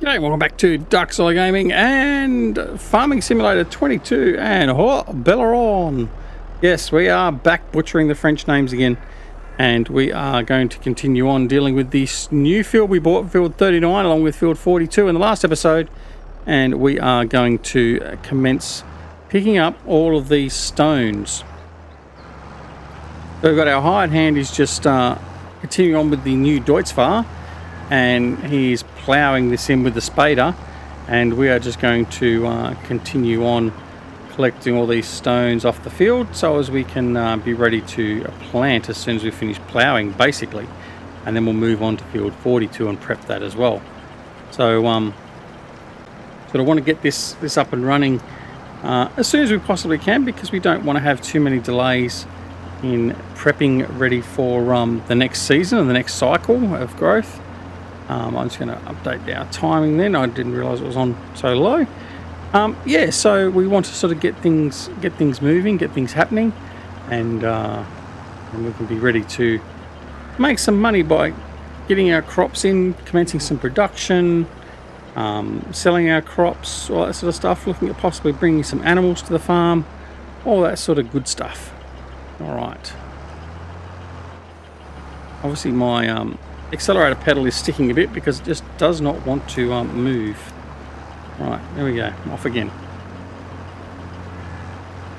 Hey, welcome back to Dark Solar Gaming and Farming Simulator 22 and Haut-Beyleron. Yes, we are back butchering the French names again, and we are going to continue on dealing with this new field we bought, field 39, along with field 42 in the last episode, and we are going to commence picking up all of these stones. So we've got our hired hand is just continuing on with the new Deutzfahr, and he's ploughing this in with the spader, and we are just going to continue on collecting all these stones off the field so as we can be ready to plant as soon as we finish ploughing, basically, and then we'll move on to field 42 and prep that as well. So sort of want to get this up and running as soon as we possibly can, because we don't want to have too many delays in prepping ready for the next season and the next cycle of growth. I'm just going to update our timing then. I didn't realise it was on so low. Yeah, so we want to sort of get things moving, get things happening, and we can be ready to make some money by getting our crops in, commencing some production, selling our crops, all that sort of stuff, looking at possibly bringing some animals to the farm, all that sort of good stuff. All right. Obviously my accelerator pedal is sticking a bit because it just does not want to move. Right, there we go, off again.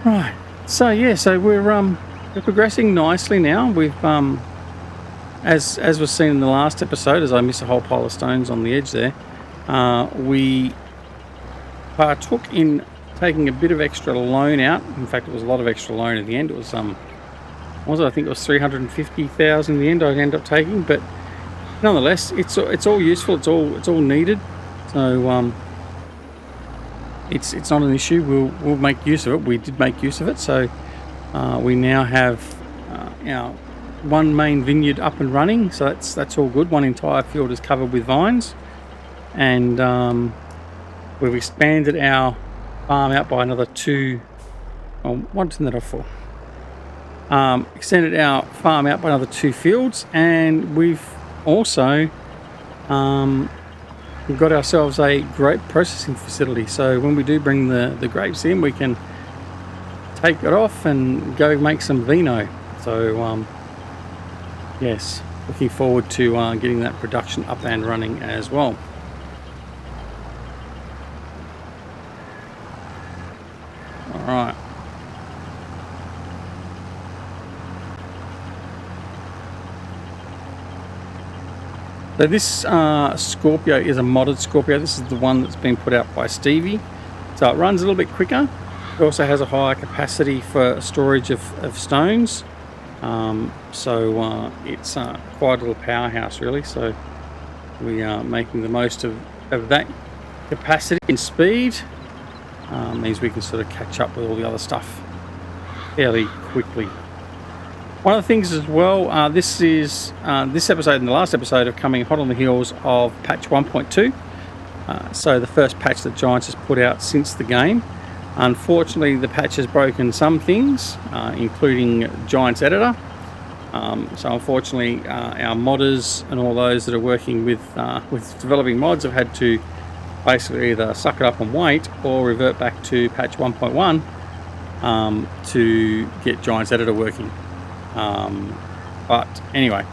Right, so yeah, so we're progressing nicely now. We've as was seen in the last episode, as I missed a whole pile of stones on the edge there, we partook in taking a bit of extra loan out. In fact, it was a lot of extra loan at the end. It was I think it was 350,000 in the end I ended up taking, but nonetheless, it's all useful. It's all needed. So it's not an issue. We'll make use of it. We did make use of it. So we now have our one main vineyard up and running. So that's all good. One entire field is covered with vines, and we've expanded our farm out by another two. Oh, what isn't that off for? Extended our farm out by another 2 fields, and we've also we've got ourselves a grape processing facility, so when we do bring the grapes in, we can take it off and go make some vino. So yes, looking forward to getting that production up and running as well. All right. So this Scorpio is a modded Scorpio. This is the one that's been put out by Stevie. So it runs a little bit quicker. It also has a higher capacity for storage of stones. So it's quite a little powerhouse, really. So we are making the most of that capacity and speed. Means we can sort of catch up with all the other stuff fairly quickly. One of the things as well, this episode and the last episode are coming hot on the heels of patch 1.2. So the first patch that Giants has put out since the game. Unfortunately, the patch has broken some things, including Giants Editor. So unfortunately, our modders and all those that are working with developing mods have had to basically either suck it up and wait, or revert back to patch 1.1 to get Giants Editor working. But anyway,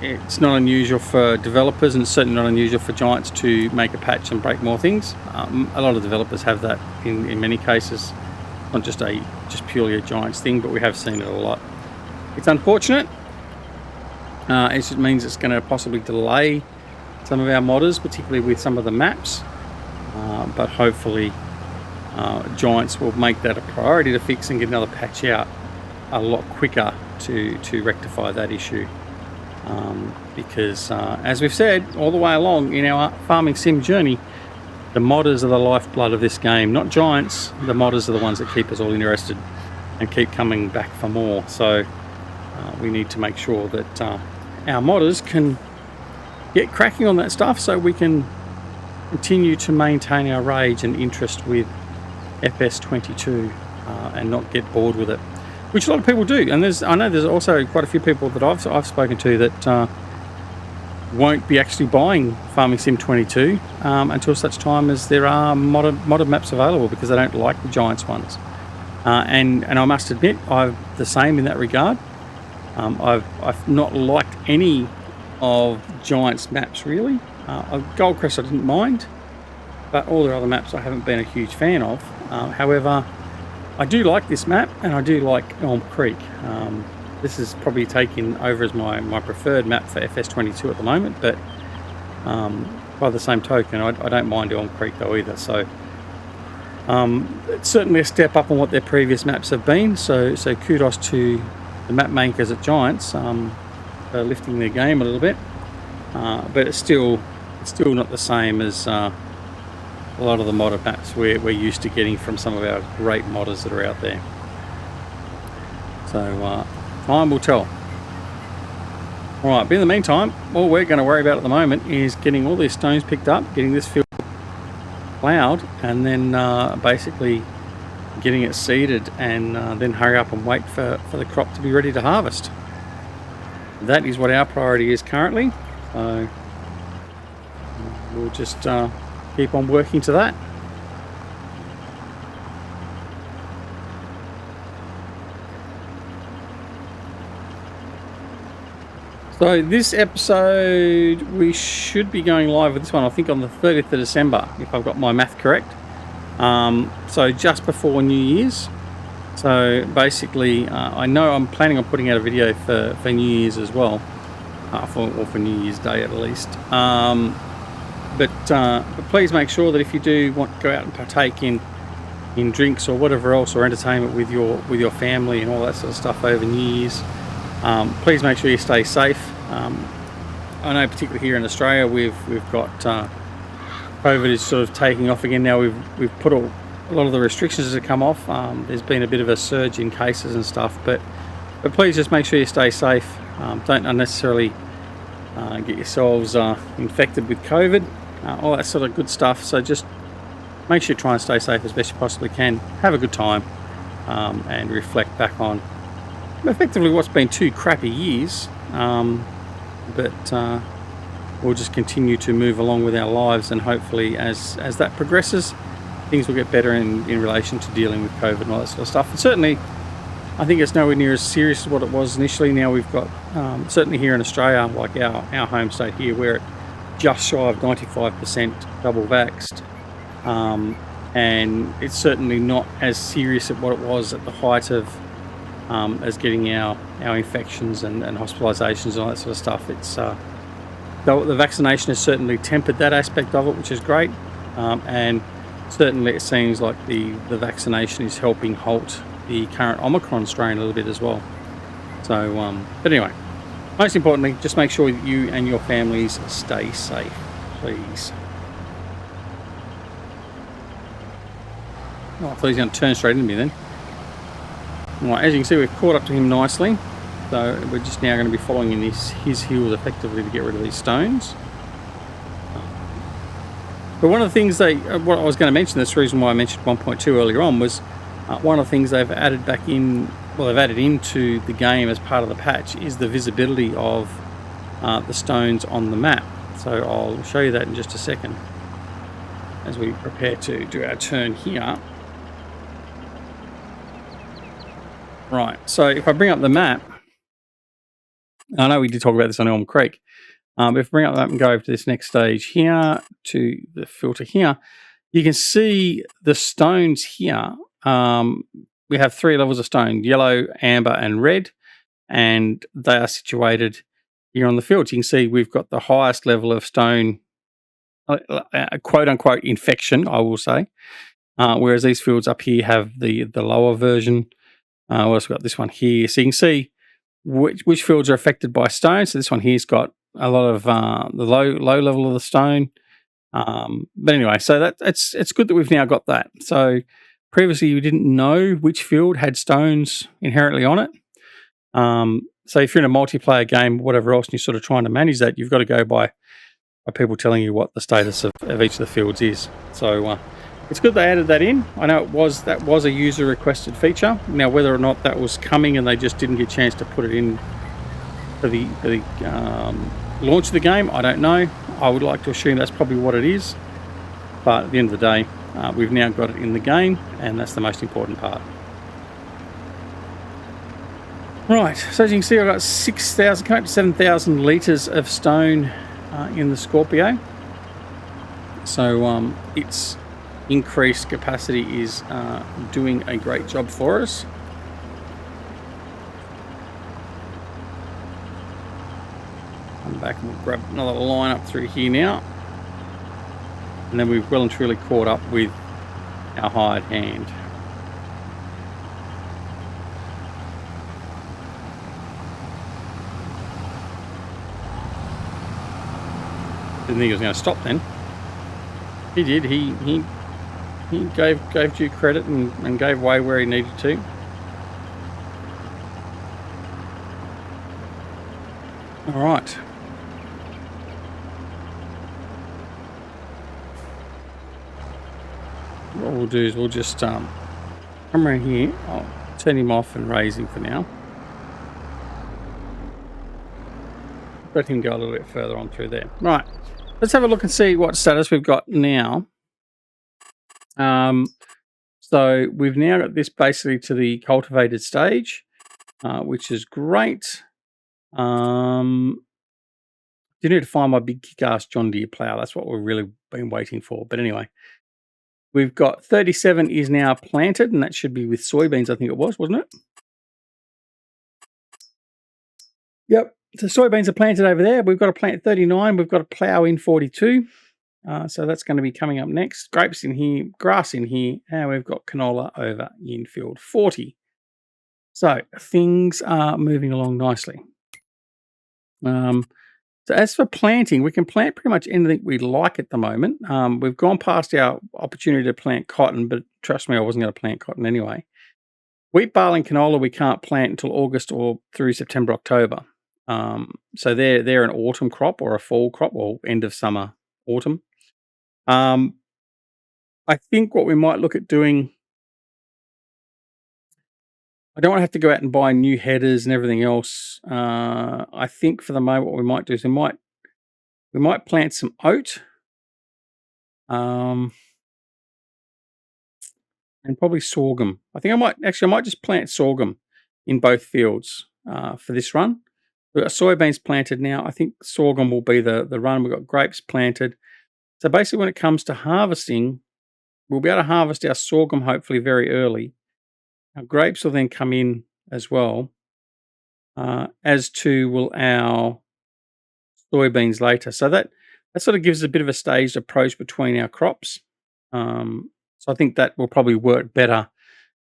it's not unusual for developers, and it's certainly not unusual for Giants to make a patch and break more things. A lot of developers have that in many cases, not just purely a Giants thing, but we have seen it a lot. It's unfortunate. It just means it's going to possibly delay some of our modders, particularly with some of the maps, but hopefully Giants will make that a priority to fix and get another patch out a lot quicker to rectify that issue, because as we've said all the way along in our farming sim journey, the modders are the lifeblood of this game, not Giants. The modders are the ones that keep us all interested and keep coming back for more. So we need to make sure that our modders can get cracking on that stuff, so we can continue to maintain our rage and interest with FS22 and not get bored with it, which a lot of people do. And I know there's also quite a few people that I've spoken to that won't be actually buying Farming Sim 22 until such time as there are modded maps available, because I don't like the Giants ones. And I must admit, I'm the same in that regard. I've not liked any of Giants maps really. Goldcrest I didn't mind, but all the other maps I haven't been a huge fan of. However, I do like this map, and I do like Elm Creek. This is probably taken over as my preferred map for FS22 at the moment, but by the same token, I don't mind Elm Creek though either. So it's certainly a step up on what their previous maps have been. So kudos to the map makers at Giants for lifting their game a little bit. But it's still not the same as a lot of the modded maps we're used to getting from some of our great modders that are out there. So time will tell. Alright, but in the meantime, all we're going to worry about at the moment is getting all these stones picked up, getting this field plowed, and then basically getting it seeded, and then hurry up and wait for the crop to be ready to harvest. That is what our priority is currently. So we'll just keep on working to that. So this episode, we should be going live with this one, I think on the 30th of December, if I've got my math correct. So just before New Year's. So basically, I know I'm planning on putting out a video for New Year's as well, for New Year's Day at least. But please make sure that if you do want to go out and partake in drinks or whatever else, or entertainment with your family and all that sort of stuff over New Year's, please make sure you stay safe. I know particularly here in Australia we've got COVID is sort of taking off again now. We've put a lot of the restrictions have come off. There's been a bit of a surge in cases and stuff, but please just make sure you stay safe. Don't unnecessarily get yourselves infected with COVID, all that sort of good stuff. So just make sure you try and stay safe as best you possibly can. Have a good time, and reflect back on effectively what's been 2 crappy years, but we'll just continue to move along with our lives, and hopefully as that progresses, things will get better in relation to dealing with COVID and all that sort of stuff. And certainly I think it's nowhere near as serious as what it was initially. Now we've got certainly here in Australia, like our home state here, we're at just shy of 95% double vaxxed, and it's certainly not as serious as what it was at the height of as getting our infections and hospitalisations and all that sort of stuff. It's the vaccination has certainly tempered that aspect of it, which is great, and certainly it seems like the vaccination is helping halt the current Omicron strain a little bit as well. So but anyway, most importantly, just make sure that you and your families stay safe, please. Oh, I thought he was going to turn straight into me then. Right, as you can see, we've caught up to him nicely, so we're just now going to be following in his heels effectively to get rid of these stones. But one of the things what I was going to mention, this reason why I mentioned 1.2 earlier on, was one of the things they've added back in, well, they've added into the game as part of the patch, is the visibility of the stones on the map. So I'll show you that in just a second as we prepare to do our turn here. Right, so if I bring up the map, I know we did talk about this on Elm Creek, but if I bring up the map and go over to this next stage here, to the filter here, you can see the stones here. We have 3 levels of stone: yellow, amber and red, and they are situated here on the field. You can see we've got the highest level of stone, quote unquote infection, I will say, whereas these fields up here have the lower version. We've also got this one here, so you can see which fields are affected by stone. So this one here's got a lot of the low level of the stone. But anyway, so it's good that we've now got that. So previously you didn't know which field had stones inherently on it. So if you're in a multiplayer game, whatever else, and you're sort of trying to manage that, you've got to go by people telling you what the status of each of the fields is. So it's good they added that in. I know that was a user requested feature. Now whether or not that was coming and they just didn't get a chance to put it in for the launch of the game, I don't know. I would like to assume that's probably what it is, but at the end of the day, we've now got it in the game, and that's the most important part. Right, so as you can see, I've got 6,000, coming up to 7,000 litres of stone in the Scorpio. So its increased capacity is doing a great job for us. Come back and we'll grab another line up through here now. And then we've well and truly caught up with our hired hand. Didn't think he was going to stop then. He did. He gave due credit and gave way where he needed to. All right. What we'll do is we'll just come around here. I'll turn him off and raise him for now. Let him go a little bit further on through there. Right. Let's have a look and see what status we've got now. So we've now got this basically to the cultivated stage, which is great. Do need to find my big kick-ass John Deere plough. That's what we've really been waiting for. But anyway, we've got 37 is now planted, and that should be with soybeans, I think it was, wasn't it? Yep. So soybeans are planted over there. We've got to plant 39. We've got to plough in 42. So that's going to be coming up next. Grapes in here, grass in here, and we've got canola over in field 40. So things are moving along nicely. So as for planting, we can plant pretty much anything we like at the moment. We've gone past our opportunity to plant cotton, but trust me, I wasn't going to plant cotton anyway. Wheat, barley, and canola we can't plant until August or through September, October. So they're an autumn crop or a fall crop or end of summer, autumn. I think what we might look at doing, I don't want to have to go out and buy new headers and everything else. I think for the moment what we might do is we might plant some oat. And probably sorghum. I think I might just plant sorghum in both fields for this run. We've got soybeans planted now. I think sorghum will be the run. We've got grapes planted. So basically when it comes to harvesting, we'll be able to harvest our sorghum hopefully very early. Our grapes will then come in as well, as to will our soybeans later. So that sort of gives us a bit of a staged approach between our crops. So I think that will probably work better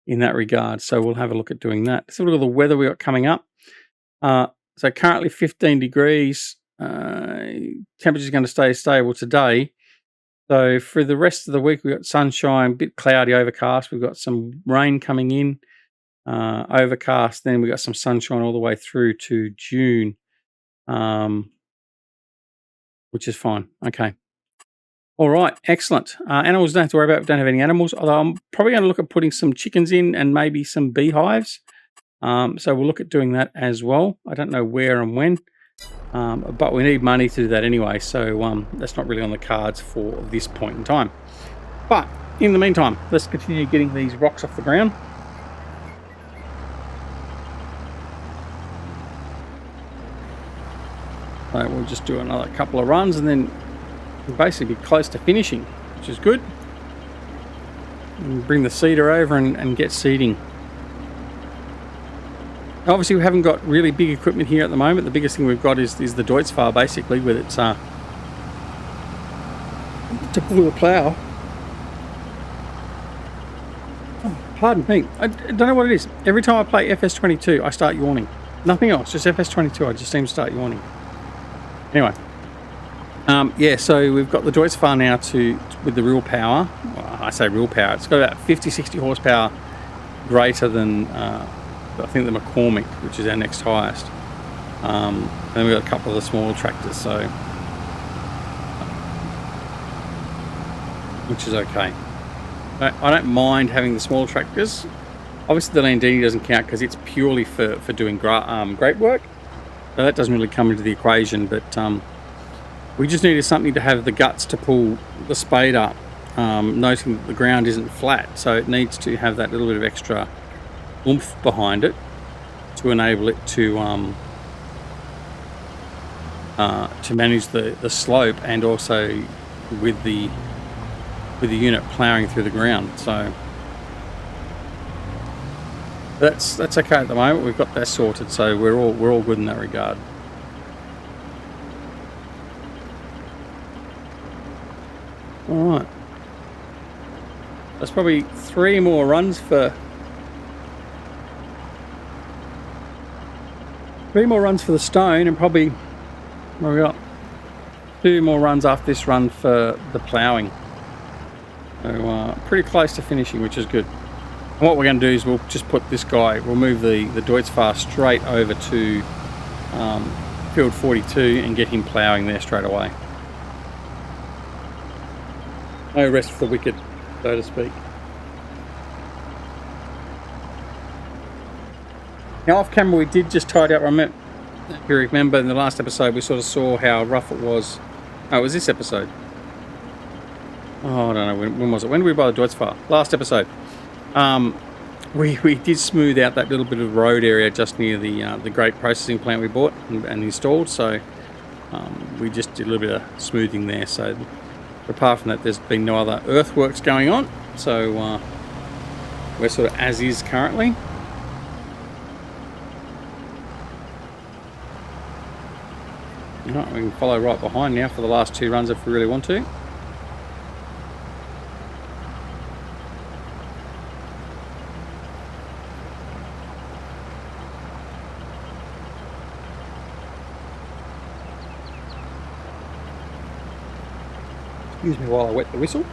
in that regard. So we'll have a look at doing that. Let's have a look at the weather we got coming up. So currently 15 degrees. Temperature's going to stay stable today. So for the rest of the week, we've got sunshine, a bit cloudy, overcast. We've got some rain coming in, overcast. Then we've got some sunshine all the way through to June, which is fine. Okay. All right. Excellent. Animals don't have to worry about. We don't have any animals, although I'm probably going to look at putting some chickens in and maybe some beehives. So we'll look at doing that as well. I don't know where and when. But we need money to do that anyway, so that's not really on the cards for this point in time. But in the meantime, let's continue getting these rocks off the ground. So we'll just do another couple of runs and then we'll basically be close to finishing, which is good. And bring the seeder over and get seeding. Obviously, we haven't got really big equipment here at the moment. The biggest thing we've got is the Deutz-Fahr, basically, with its to pull the plough. Oh, pardon me. I don't know what it is. Every time I play FS22, I start yawning. Nothing else, just FS22. I just seem to start yawning. Anyway, yeah. So we've got the Deutz-Fahr now with the real power. Well, I say real power. It's got about 50-60 horsepower greater than. I think the McCormick, which is our next highest. Then we've got a couple of the smaller tractors, so which is okay. I don't mind having the smaller tractors. Obviously, the Landini doesn't count because it's purely for doing grape work. So that doesn't really come into the equation, but we just needed something to have the guts to pull the spade up, noting that the ground isn't flat, so it needs to have that little bit of extra oomph behind it to enable it to manage the slope, and also with the unit ploughing through the ground. So that's okay at the moment. We've got that sorted, so we're all good in that regard. All right, that's probably 3 more runs for the stone, and probably we got 2 more runs after this run for the ploughing. So pretty close to finishing, which is good. And what we're going to do is we'll just put this guy, we'll move the Deutz-Fahr straight over to field 42 and get him ploughing there straight away. No rest for the wicked, so to speak. Now off camera we did just tidy up. If you remember in the last episode we sort of saw how rough it was. Oh, it was this episode. Oh, I don't know, when was it? When did we buy the Deutz-Fahr? Last episode. We did smooth out that little bit of road area just near the grape processing plant we bought and installed, so we just did a little bit of smoothing there. So apart from that, there's been no other earthworks going on, so we're sort of as is currently. Right, we can follow right behind now for the last 2 runs if we really want to. Excuse me while I wet the whistle.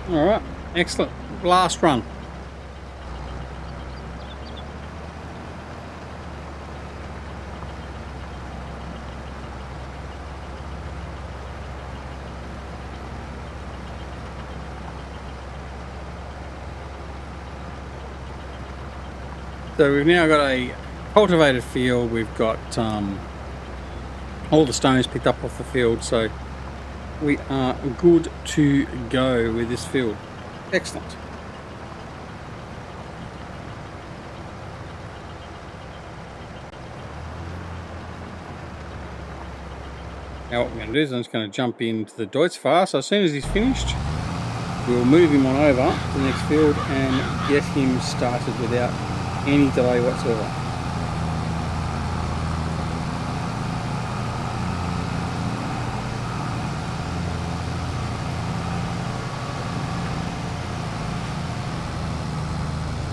All right, excellent. Last run. So we've now got a cultivated field. We've got all the stones picked up off the field, so we are good to go with this field. Excellent. Now what we're going to do is I'm just going to jump into the Deutz-Fahr. So as soon as he's finished, we'll move him on over to the next field and get him started without any delay whatsoever.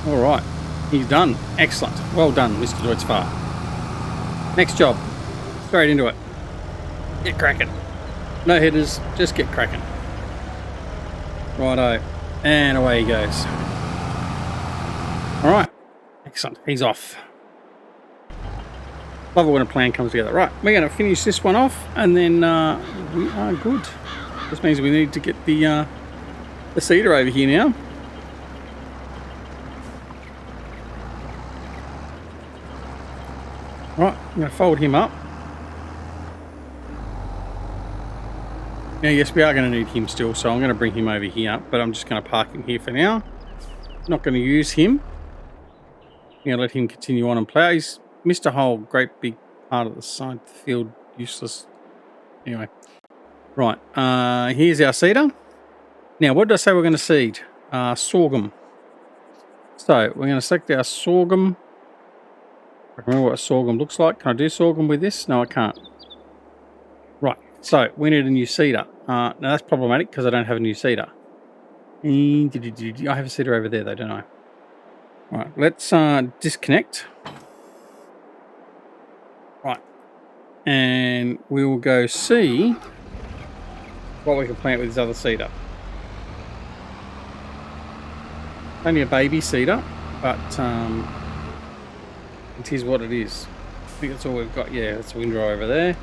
All right, he's done. Excellent. Well done, Mr. Deutz-Fahr. Next job. Straight into it. Get cracking. No headers, just get cracking. Righto. And away he goes. All right. Excellent. He's off. Love it when a plan comes together. Right, we're going to finish this one off, and then we are good. This means we need to get the seeder over here now. Right, I'm going to fold him up. Now, yes, we are going to need him still, so I'm going to bring him over here, but I'm just going to park him here for now. Not going to use him. I'm going to let him continue on and plough. He's missed a whole great big part of the side of the field. Useless. Anyway. Right, here's our seeder. Now, what did I say we're going to seed? Sorghum. So we're going to select our sorghum. I remember what sorghum looks like. Can I do sorghum with this? No, I can't. Right. So we need a new seeder. Now that's problematic because I don't have a new seeder. I have a seeder over there though, don't I? All right. Let's disconnect. Right. And we will go see what we can plant with this other seeder. Only a baby seeder, but it is what it is. I think that's all we've got. Yeah, that's a windrow over there.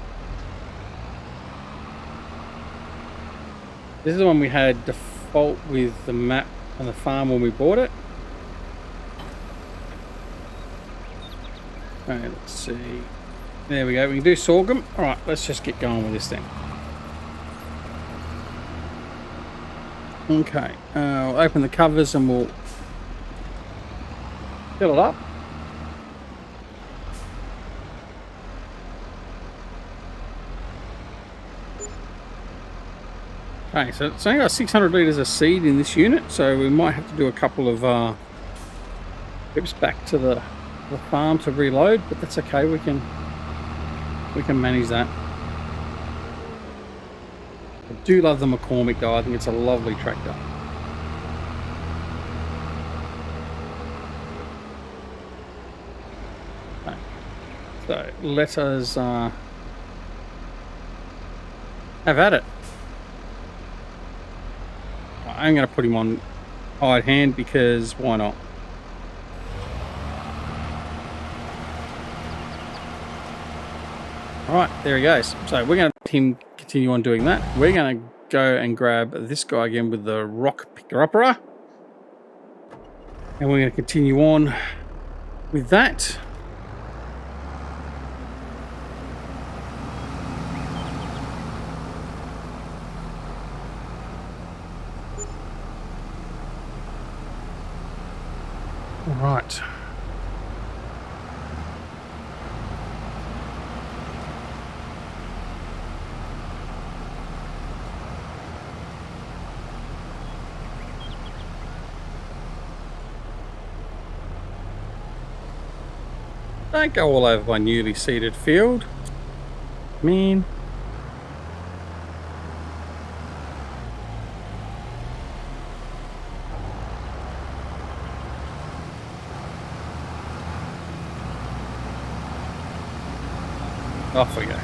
This is the one we had default with the map on the farm when we bought it. Okay, let's see. There we go. We can do sorghum. All right, let's just get going with this thing. Okay, we'll open the covers and we'll fill it up. Okay, so it's only got 600 litres of seed in this unit, so we might have to do a couple of trips back to the farm to reload, but that's okay. We can manage that. I do love the McCormick though. I think it's a lovely tractor. Okay. So let us have at it. I'm going to put him on hide hand because why not? All right, there he goes. So we're going to let him continue on doing that. We're going to go and grab this guy again with the rock picker-upper. And we're going to continue on with that. All right. Don't go all over my newly seeded field. Man. Off we go.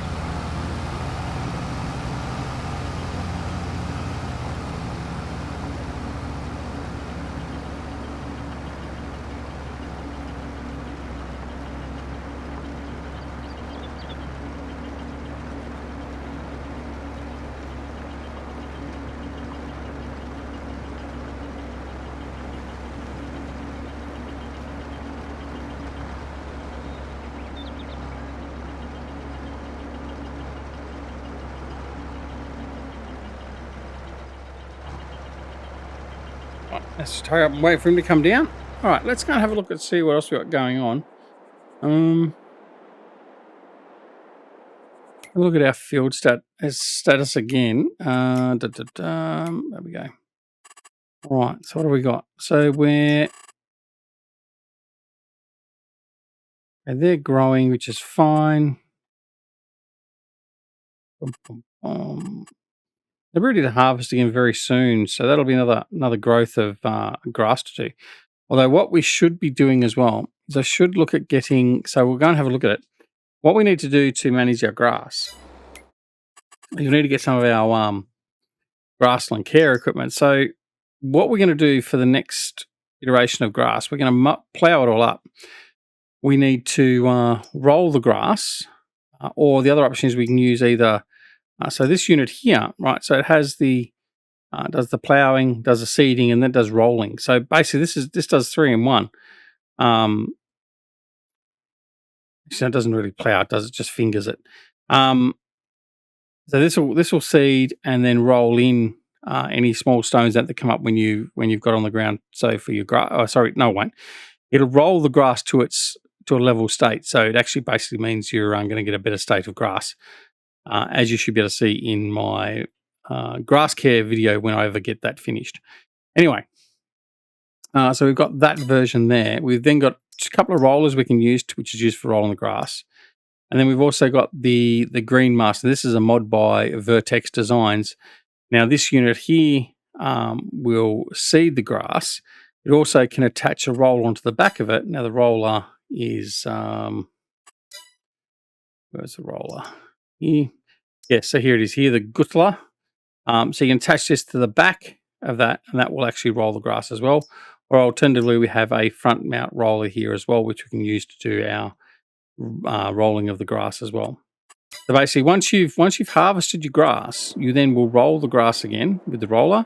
Let's just hurry up and wait for him to come down. All right, let's go and have a look and see what else we got going on. Look at our field status again. There we go. All right, so what do we got? So they're growing, which is fine. They're ready to harvest again very soon, so that'll be another growth of grass to do. Although what we should be doing as well is I should look at getting. So we'll go and have a look at it. What we need to do to manage our grass, you need to get some of our grassland care equipment. So what we're going to do for the next iteration of grass, we're going to plow it all up. We need to roll the grass, or the other option is we can use either. So this unit here, right? So it has the does the ploughing, does the seeding, and then does rolling. So basically, this does 3 in 1. So it doesn't really plough; it just fingers it. So this will seed and then roll in any small stones that come up when you've got on the ground. So for your grass, it won't. It'll roll the grass to a level state. So it actually basically means you're going to get a better state of grass, as you should be able to see in my grass care video when I ever get that finished. Anyway, so we've got that version there. We've then got just a couple of rollers we can use, which is used for rolling the grass. And then we've also got the Green Master. This is a mod by Vertex Designs. Now this unit here will seed the grass. It also can attach a roller onto the back of it. Now the roller is, where's the roller? Here. Yeah, so here it is here, the Gutler. So you can attach this to the back of that, and that will actually roll the grass as well. Or alternatively, we have a front mount roller here as well, which we can use to do our rolling of the grass as well. So basically, once you've harvested your grass, you then will roll the grass again with the roller,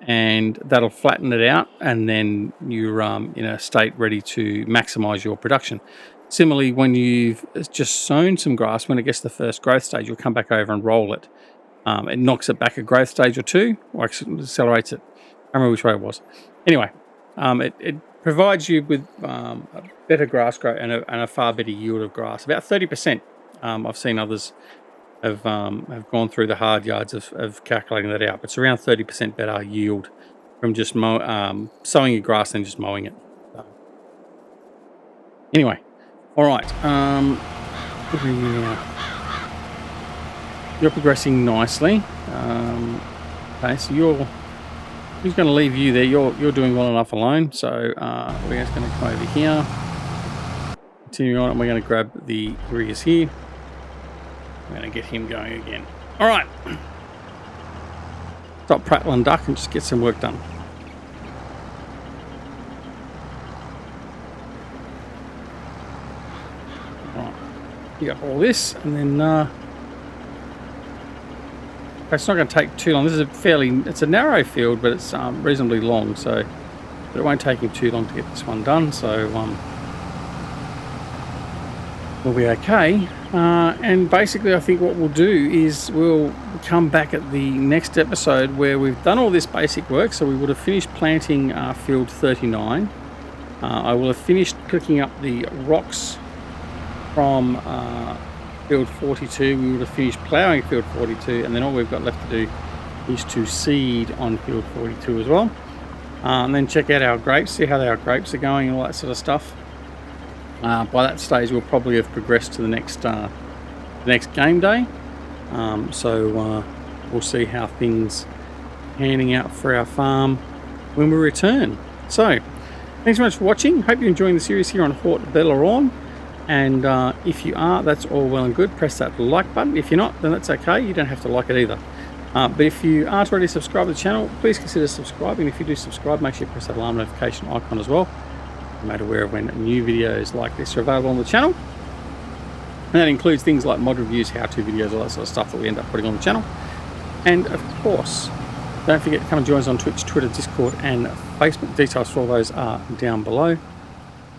and that'll flatten it out, and then you're in a state ready to maximize your production. Similarly, when you've just sown some grass, when it gets to the first growth stage, you'll come back over and roll it. It knocks it back a growth stage or two, or accelerates it. I don't remember which way it was. Anyway, it provides you with a better grass growth and a far better yield of grass, about 30%. I've seen others have gone through the hard yards of calculating that out, but it's around 30% better yield from just sowing your grass than just mowing it. So. Anyway, all right. You're progressing nicely. Okay, so who's going to leave you there? You're doing well enough alone. So we're just going to come over here. Continue on, and we're going to grab the rears here. We're going to get him going again. All right. Stop prattle and duck and just get some work done. All right. You got all this, and then it's not going to take too long. This is it's a narrow field, but it's reasonably long, but it won't take him too long to get this one done. So we'll be okay. And basically, I think what we'll do is we'll come back at the next episode where we've done all this basic work. So we would have finished planting field 39. I will have finished picking up the rocks from field 42. We would have finished ploughing field 42, and then all we've got left to do is to seed on field 42 as well. And then check out our grapes, see how our grapes are going and all that sort of stuff. By that stage, we'll probably have progressed to the next game day. So we'll see how things panning out for our farm when we return. So thanks so much for watching. Hope you're enjoying the series here on Haut-Beyleron. And if you are, that's all well and good. Press that like button. If you're not, then that's okay. You don't have to like it either. But if you aren't already subscribed to the channel, please consider subscribing. If you do subscribe, make sure you press that alarm notification icon as well. You're made aware of when new videos like this are available on the channel. And that includes things like mod reviews, how-to videos, all that sort of stuff that we end up putting on the channel. And of course, don't forget to come and join us on Twitch, Twitter, Discord, and Facebook. Details for all those are down below.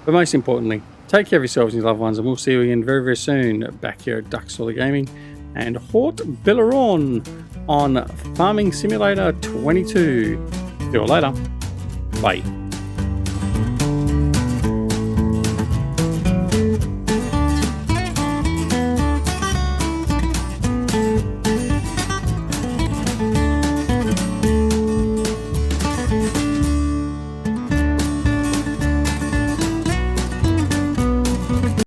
But most importantly, take care of yourselves and your loved ones, and we'll see you again very, very soon back here at Duck Solar Gaming and Haut-Beyleron on Farming Simulator 22. See you all later. Bye.